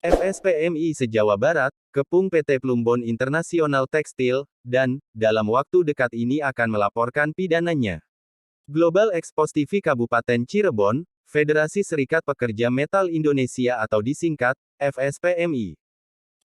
FSPMI se-Jawa Barat, kepung PT Plumbon International Tekstil, dan, dalam waktu dekat ini akan melaporkan pidananya. Global Expos TV Kabupaten Cirebon, Federasi Serikat Pekerja Metal Indonesia atau disingkat, FSPMI.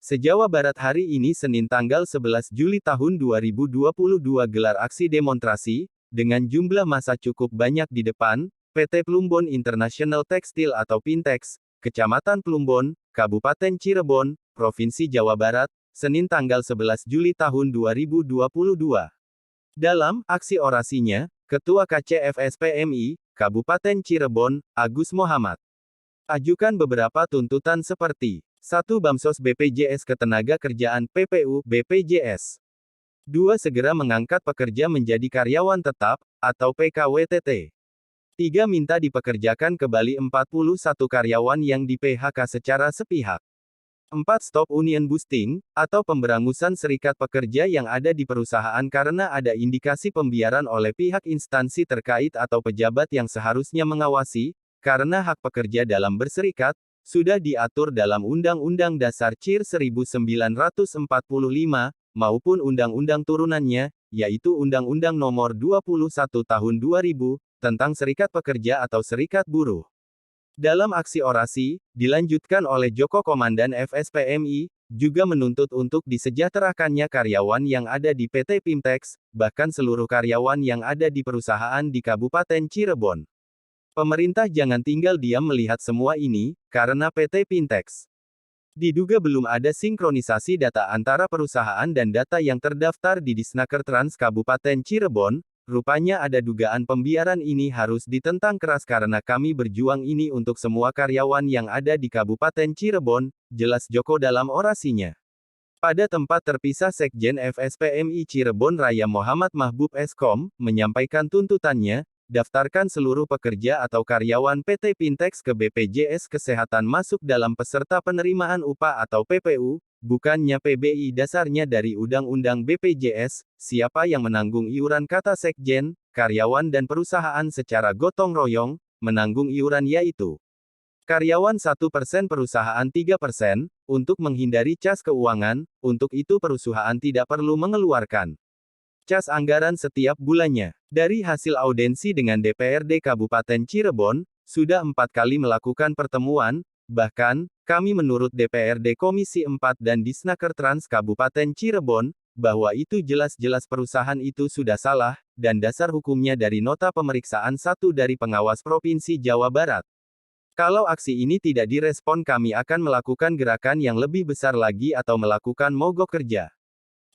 Se-Jawa Barat hari ini Senin tanggal 11 Juli tahun 2022 gelar aksi demonstrasi, dengan jumlah massa cukup banyak di depan, PT Plumbon International Tekstil atau Pintex, Kecamatan Plumbon, Kabupaten Cirebon, Provinsi Jawa Barat, Senin tanggal 11 Juli tahun 2022. Dalam aksi orasinya, Ketua KCFSPMI, Kabupaten Cirebon, Agus Muhammad, ajukan beberapa tuntutan seperti 1. Bansos BPJS Ketenagakerjaan PPU BPJS. 2. Segera mengangkat pekerja menjadi karyawan tetap, atau PKWTT. 3. Minta dipekerjakan kembali 41 karyawan yang di PHK secara sepihak. 4. Stop union busting, atau pemberangusan serikat pekerja yang ada di perusahaan karena ada indikasi pembiaran oleh pihak instansi terkait atau pejabat yang seharusnya mengawasi, karena hak pekerja dalam berserikat, sudah diatur dalam Undang-Undang Dasar CIR 1945, maupun undang-undang turunannya, yaitu Undang-Undang Nomor 21 Tahun 2000, tentang serikat pekerja atau serikat buruh. Dalam aksi orasi, dilanjutkan oleh Joko Komandan FSPMI, juga menuntut untuk disejahterakannya karyawan yang ada di PT Pintex, bahkan seluruh karyawan yang ada di perusahaan di Kabupaten Cirebon. Pemerintah jangan tinggal diam melihat semua ini, karena PT Pintex diduga belum ada sinkronisasi data antara perusahaan dan data yang terdaftar di Disnaker Trans Kabupaten Cirebon. Rupanya ada dugaan pembiaran ini harus ditentang keras karena kami berjuang ini untuk semua karyawan yang ada di Kabupaten Cirebon, jelas Joko dalam orasinya. Pada tempat terpisah Sekjen FSPMI Cirebon Raya Muhammad Mahbub Eskom, menyampaikan tuntutannya, daftarkan seluruh pekerja atau karyawan PT Pintex ke BPJS Kesehatan masuk dalam peserta penerimaan upah atau PPU, bukannya PBI dasarnya dari Undang-Undang BPJS, siapa yang menanggung iuran kata Sekjen, karyawan dan perusahaan secara gotong royong, menanggung iuran yaitu karyawan 1%, perusahaan 3%, untuk menghindari cas keuangan, untuk itu perusahaan tidak perlu mengeluarkan cas anggaran setiap bulannya. Dari hasil audensi dengan DPRD Kabupaten Cirebon, sudah 4 kali melakukan pertemuan, bahkan, kami menurut DPRD Komisi 4 dan Disnaker Trans Kabupaten Cirebon, bahwa itu jelas-jelas perusahaan itu sudah salah, dan dasar hukumnya dari nota pemeriksaan 1 dari pengawas Provinsi Jawa Barat. Kalau aksi ini tidak direspon kami akan melakukan gerakan yang lebih besar lagi atau melakukan mogok kerja.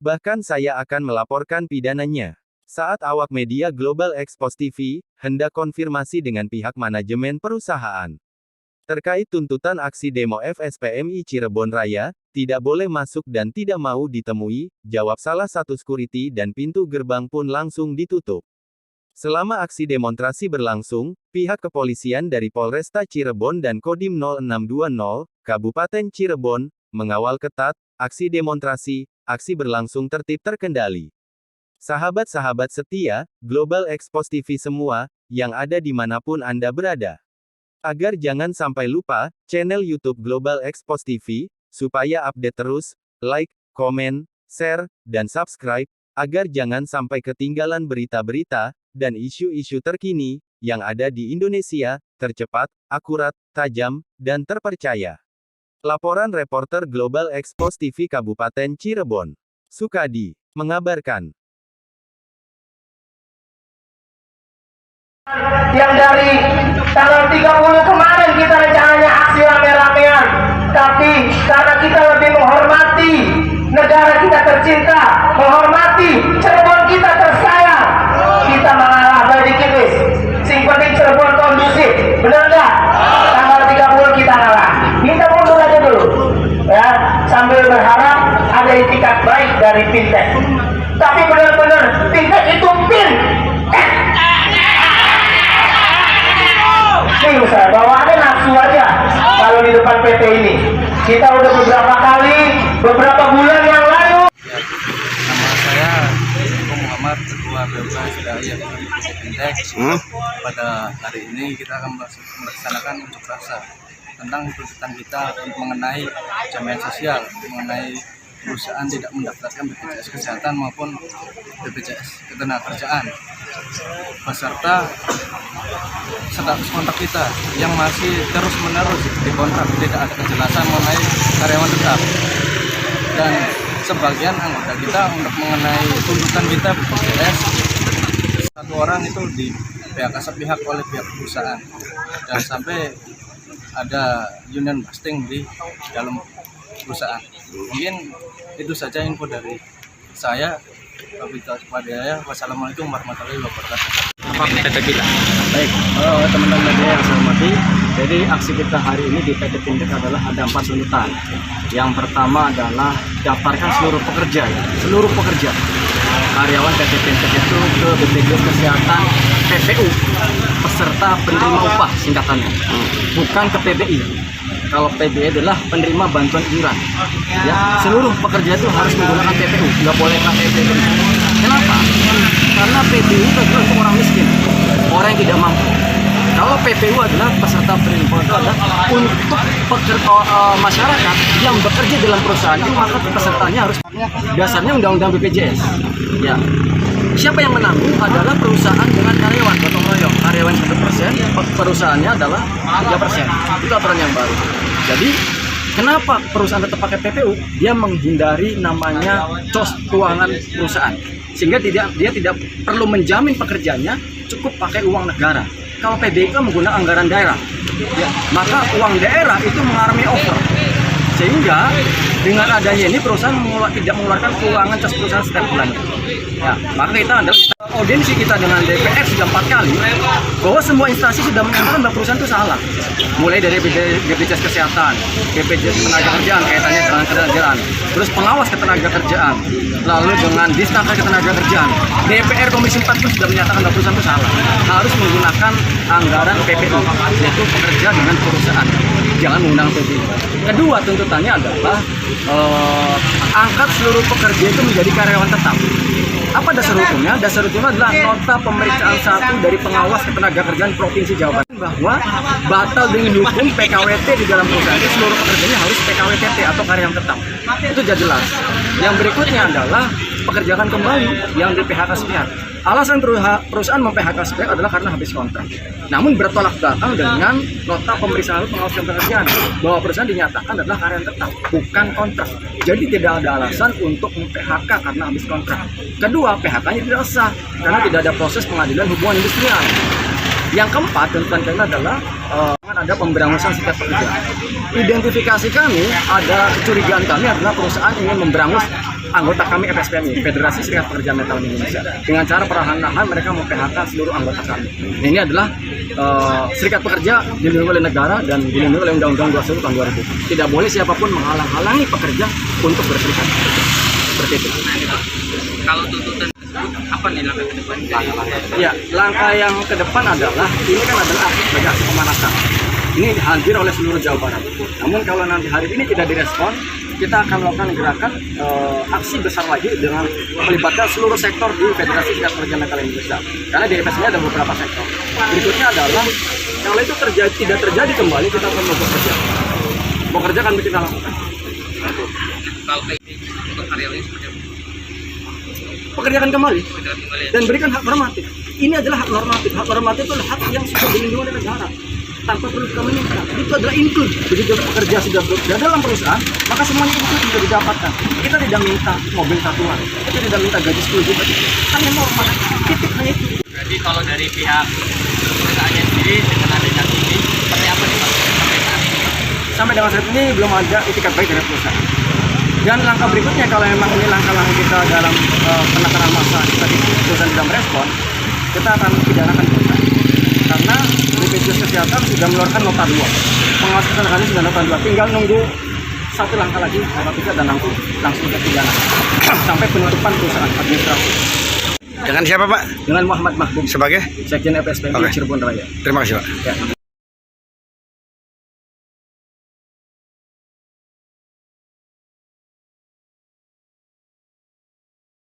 Bahkan saya akan melaporkan pidananya. Saat awak media Global Expos TV, hendak konfirmasi dengan pihak manajemen perusahaan terkait tuntutan aksi demo FSPMI Cirebon Raya, tidak boleh masuk dan tidak mau ditemui, jawab salah satu security dan pintu gerbang pun langsung ditutup. Selama aksi demonstrasi berlangsung, pihak kepolisian dari Polresta Cirebon dan Kodim 0620, Kabupaten Cirebon, mengawal ketat, aksi demonstrasi, aksi berlangsung tertib terkendali. Sahabat-sahabat setia, Global Expos TV semua, yang ada dimanapun Anda berada. Agar jangan sampai lupa, channel YouTube Global Expos TV, supaya update terus, like, komen, share, dan subscribe, agar jangan sampai ketinggalan berita-berita, dan isu-isu terkini, yang ada di Indonesia, tercepat, akurat, tajam, dan terpercaya. Laporan reporter Global Expos TV Kabupaten Cirebon, Sukadi, mengabarkan. Yang dari tanggal 30 kemarin kita rencananya aksi rame-ramean, tapi karena kita lebih menghormati negara kita tercinta, menghormati Cirebon kita tersayang, kita mengalah dari kibis. Sing penting Cirebon kondusif, benar nggak? Tanggal 30 kita ngalah. Minta mundur aja dulu, ya, sambil berharap ada itikat baik dari Pintex. Tapi benar-benar Pintex itu pin. Saya bawaannya nafsu aja kalau di depan PT ini. Kita udah beberapa kali, beberapa bulan yang lalu. Nama saya Joko Muhammad, Ketua BPS Daya Pintex. Pada hari ini kita akan melaksanakan unjuk rasa tentang tuntutan kita mengenai jaminan sosial, mengenai perusahaan tidak mendaftarkan BPJS Kesehatan maupun BPJS Ketenagakerjaan, beserta status kontrak kita yang masih terus-menerus dikontrak, tidak ada kejelasan mengenai karyawan tetap. Dan sebagian anggota kita untuk mengenai tuntutan kita BPJS, satu orang itu di PHK sepihak oleh pihak perusahaan dan sampai ada union busting di dalam perusahaan. Mungkin itu saja info dari saya. Wassalamualaikum warahmatullahi wabarakatuh. Apa PT kita? Baik, teman-teman media yang saya hormati, jadi aksi kita hari ini di PT Pindad adalah ada 4 tuntutan. Yang pertama adalah daftarkan seluruh pekerja, karyawan PT Pindad itu ke BPJS Kesehatan PPU, peserta penerima upah singkatannya, bukan ke PBI. Kalau PBI adalah penerima bantuan iuran. Ya, seluruh pekerja itu harus menggunakan PPU, nggak boleh KTP. Kenapa? Karena PPU itu adalah untuk orang miskin, orang yang tidak mampu. Kalau PPU adalah peserta penerima itu adalah untuk masyarakat yang bekerja dalam perusahaan itu, maka pesertanya harus dasarnya undang-undang BPJS. Ya. Siapa yang menanggung adalah perusahaan dengan karyawan gotong royong. Karyawan 1%, perusahaannya adalah 3%. Itu aturan yang baru. Jadi kenapa perusahaan tetap pakai PPU? Dia menghindari namanya cost keuangan perusahaan, sehingga dia tidak perlu menjamin pekerjanya, cukup pakai uang negara. Kalau PBI kan menggunakan anggaran daerah, ya, maka uang daerah itu mengalami over. Sehingga dengan adanya ini perusahaan tidak mengeluarkan keuangan cas perusahaan setiap bulannya. Ya, maka kita ada audiensi kita dengan DPR sudah 4 kali bahwa semua instansi sudah menyatakan bahwa perusahaan itu salah. Mulai dari BPJS Kesehatan, BPJS Ketenagakerjaan kaitannya dengan ketenagakerjaan, terus pengawas ketenagakerjaan, lalu dengan Disnaker Ketenagakerjaan. DPR Komisi 4 pun sudah menyatakan bahwa perusahaan itu salah. Harus menggunakan anggaran PPU, yaitu pekerja dengan perusahaan. Jangan menggunakan PBI. Kedua tuntutannya adalah angkat seluruh pekerja itu menjadi karyawan tetap. Apa dasar hukumnya? Dasar hukumnya adalah nota pemeriksaan 1 dari pengawas ketenagakerjaan Provinsi Jawa Barat bahwa batal dengan hukum PKWT di dalam perusahaan itu seluruh pekerjanya harus PKWTT atau karyawan tetap. Itu sudah jelas. Yang berikutnya adalah pekerjaan kembali yang di PHK sepihak. Alasan perusahaan mem-PHK sepihak adalah karena habis kontrak. Namun bertolak belakang dengan nota pemeriksaan pengawas ketenagakerjaan bahwa perusahaan dinyatakan adalah karyawan tetap, bukan kontrak. Jadi tidak ada alasan untuk mem-PHK karena habis kontrak. Kedua, PHK-nya tidak sah karena tidak ada proses pengadilan hubungan industrial. Yang keempat, tuntutan kami adalah ada pemberangusan serikat pekerja. Identifikasi kami, ada kecurigaan kami adalah perusahaan ingin memberangus anggota kami FSPMI, Federasi Serikat Pekerja Metal Indonesia. Dengan cara perlahan-lahan mereka mem-PHK seluruh anggota kami. Nah, ini adalah serikat pekerja dilindungi oleh negara dan dilindungi oleh Undang-Undang 21 tahun 2000. Tidak boleh siapapun menghalang-halangi pekerja untuk berserikat. Seperti itu. Kalau tuntutan apa nih langkah ke depan? Ya, langkah yang ke depan adalah ini kan adalah sebagai aksi pemanasan. Ini hadir oleh seluruh Jawa Barat. Namun kalau nanti hari ini tidak direspon, kita akan melakukan gerakan aksi besar lagi dengan melibatkan seluruh sektor di Federasi Serikat Pekerja Metal Indonesia. Karena di FSMI ada beberapa sektor. Berikutnya adalah kalau itu tidak terjadi kembali, kita akan bekerja. Bekerja kan kita lakukan. Kalau untuk karyawan seperti apa? Pekerjakan kembali Pekerjaan kembali. dan berikan hak normatif. Ini adalah hak normatif. Hak normatif itu adalah hak yang sudah dilindungi oleh negara tanpa perlu kita meminta. Itu adalah include. Begitu pekerja sudah berada dalam perusahaan, maka semuanya itu sudah didapatkan. Kita tidak minta mobil satuan, kita tidak minta gaji 10 juta. Hanya normal. Titik hanya itu. Jadi kalau dari pihak perusahaannya sendiri dengan adanya ini seperti apa nih Pak? Sampai saat ini? Sampai dengan saat ini belum ada itikat baik dari perusahaan. Dan langkah berikutnya kalau memang ini langkah-langkah kita dalam penekanan massa kita di perusahaan tidak merespon, kita akan pidanakan perusahaan. Karena BPJS Kesehatan sudah mengeluarkan nota 2. Pengawas ketenagakerjaan sudah nota 2. Tinggal nunggu satu langkah lagi, nota 3 dan langsung kita pidana. Sampai penutupan perusahaan administrasi. Dengan siapa Pak? Dengan Muhammad Mahbub Sebagai? Sekjen FSPMI Cirebon Raya. Terima kasih Pak. Ya.